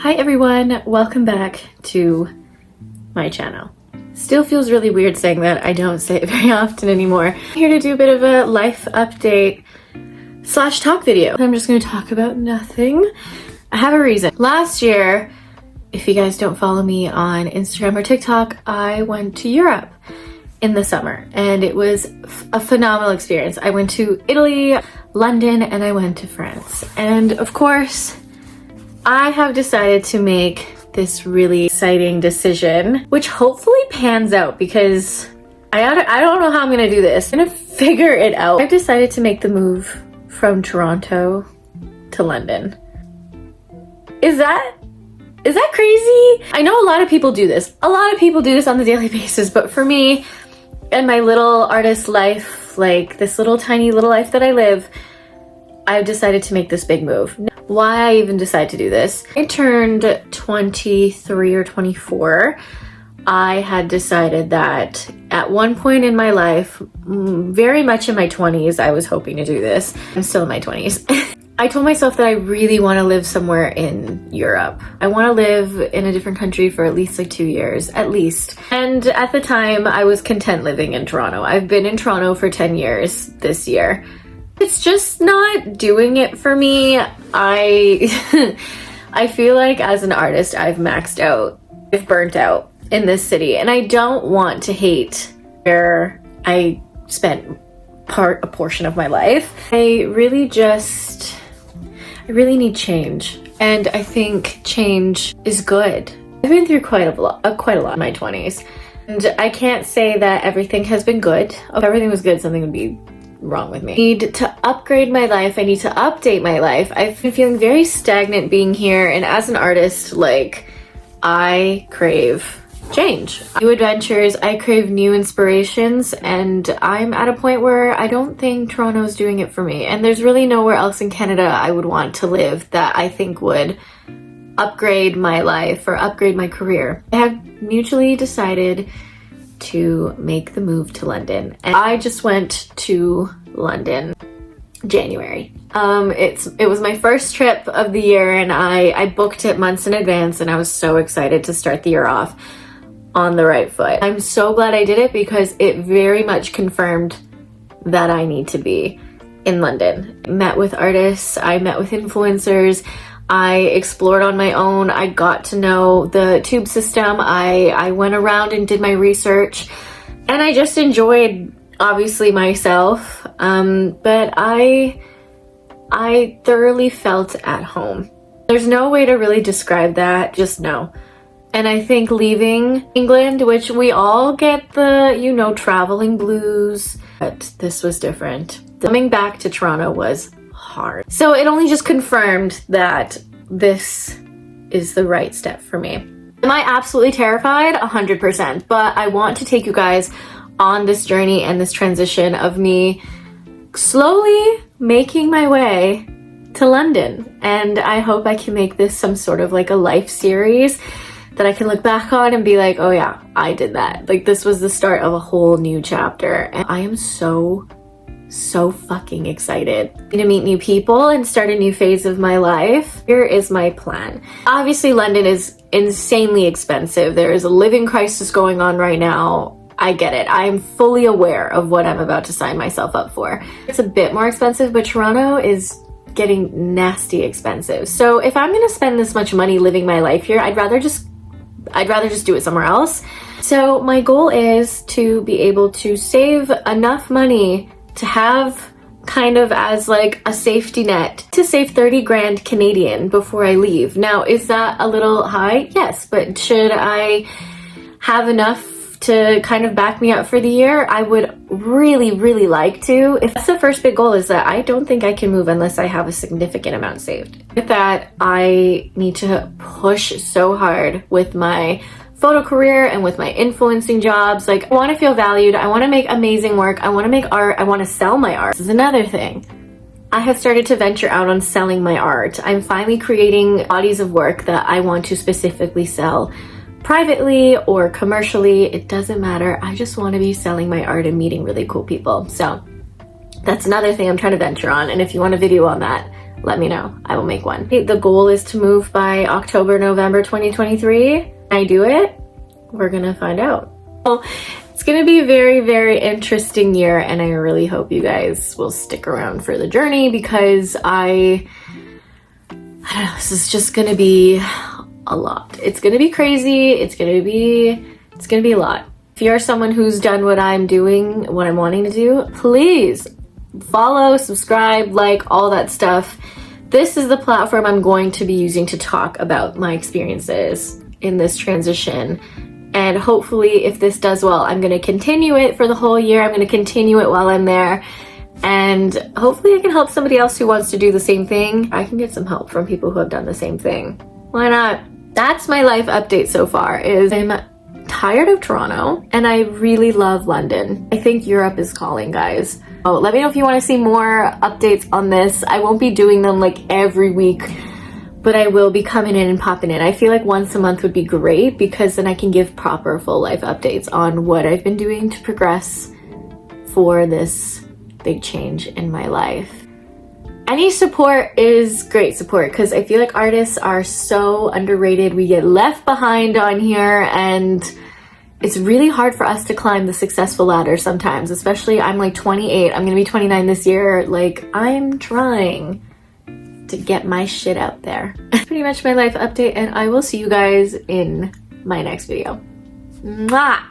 Hi everyone, welcome back to my channel. Still feels really weird saying that. I don't say it very often anymore. I'm here to do a bit of a life update / talk video. I'm just going to talk about nothing. I have a reason. Last year, if you guys don't follow me on Instagram or TikTok, I went to Europe in the summer and it was a phenomenal experience. I went to Italy, London, and I went to France. And of course, I have decided to make this really exciting decision, which hopefully pans out because I don't know how I'm gonna do this. I'm gonna figure it out. I've decided to make the move from Toronto to London. Is that crazy? I know a lot of people do this. A lot of people do this on a daily basis, but for me and my little artist life, like this little tiny little life that I live, I've decided to make this big move. Why I even decide to do this? I turned 23 or 24. I had decided that at one point in my life, very much in my 20s, I was hoping to do this. I'm still in my 20s. I told myself that I really want to live somewhere in Europe. I want to live in a different country for at least like 2 years, at least. And at the time, I was content living in Toronto. I've been in Toronto for 10 years this year. It's just not doing it for me. I feel like as an artist, I've maxed out. I've burnt out in this city, and I don't want to hate where I spent a portion of my life. I really need change, and I think change is good. I've been through quite a lot in my 20s, and I can't say that everything has been good. If everything was good, something would be wrong with me. I need to upgrade my life. I need to update my life. I've been feeling very stagnant being here, and as an artist, like, I crave change, new adventures. I crave new inspirations, and I'm at a point where I don't think Toronto is doing it for me, and there's really nowhere else in Canada I would want to live that I think would upgrade my life or upgrade my career. I have mutually decided to make the move to London, and I just went to London January. It was my first trip of the year, and I booked it months in advance, and I was so excited to start the year off on the right foot. I'm so glad I did it because it very much confirmed that I need to be in London. I met with artists, I met with influencers, I explored on my own, I got to know the tube system, I went around and did my research, and I just enjoyed, obviously, myself, but I thoroughly felt at home. There's no way to really describe that, just know. And I think leaving England, which we all get the, traveling blues, but this was different. Coming back to Toronto was hard. So it only just confirmed that this is the right step for me. Am I absolutely terrified? 100%. But I want to take you guys on this journey and this transition of me slowly making my way to London. And I hope I can make this some sort of like a life series that I can look back on and be like, oh yeah, I did that. Like, this was the start of a whole new chapter. And I am so fucking excited to meet new people and start a new phase of my life. Here is my plan. Obviously, London is insanely expensive. There is a living crisis going on right now. I get it. I am fully aware of what I'm about to sign myself up for. It's a bit more expensive, but Toronto is getting nasty expensive. So if I'm gonna spend this much money living my life here, I'd rather just do it somewhere else. So my goal is to be able to save enough money to have kind of as like a safety net to save 30 grand Canadian before I leave. Now, is that a little high? Yes, but should I have enough to kind of back me up for the year? I would really like to. If that's the first big goal, is that I don't think I can move unless I have a significant amount saved. With that, I need to push so hard with my photo career and with my influencing jobs. Like, I want to feel valued. I want to make amazing work. I want to make art. I want to sell my art. This is another thing. I have started to venture out on selling my art. I'm finally creating bodies of work that I want to specifically sell privately or commercially. It doesn't matter. I just want to be selling my art and meeting really cool people. So that's another thing I'm trying to venture on. And if you want a video on that, let me know. I will make one. The goal is to move by October, November 2023. I do it, we're gonna find out. Well, it's gonna be a very, very interesting year, and I really hope you guys will stick around for the journey, because I don't know, this is just gonna be a lot. It's gonna be crazy. It's gonna be a lot. If you're someone who's done what I'm doing, what I'm wanting to do, please follow, subscribe, like, all that stuff. This is the platform I'm going to be using to talk about my experiences in this transition. And hopefully, if this does well, I'm gonna continue it for the whole year. I'm gonna continue it while I'm there. And hopefully I can help somebody else who wants to do the same thing. I can get some help from people who have done the same thing. Why not? That's my life update so far. I'm tired of Toronto and I really love London. I think Europe is calling, guys. Oh, let me know if you want to see more updates on this. I won't be doing them like every week, but I will be coming in and popping in. I feel like once a month would be great, because then I can give proper full life updates on what I've been doing to progress for this big change in my life. Any support is great support, because I feel like artists are so underrated. We get left behind on here, and it's really hard for us to climb the successful ladder sometimes, especially I'm like 28. I'm gonna be 29 this year. Like, I'm trying to get my shit out there. Pretty much my life update, and I will see you guys in my next video. Mwah!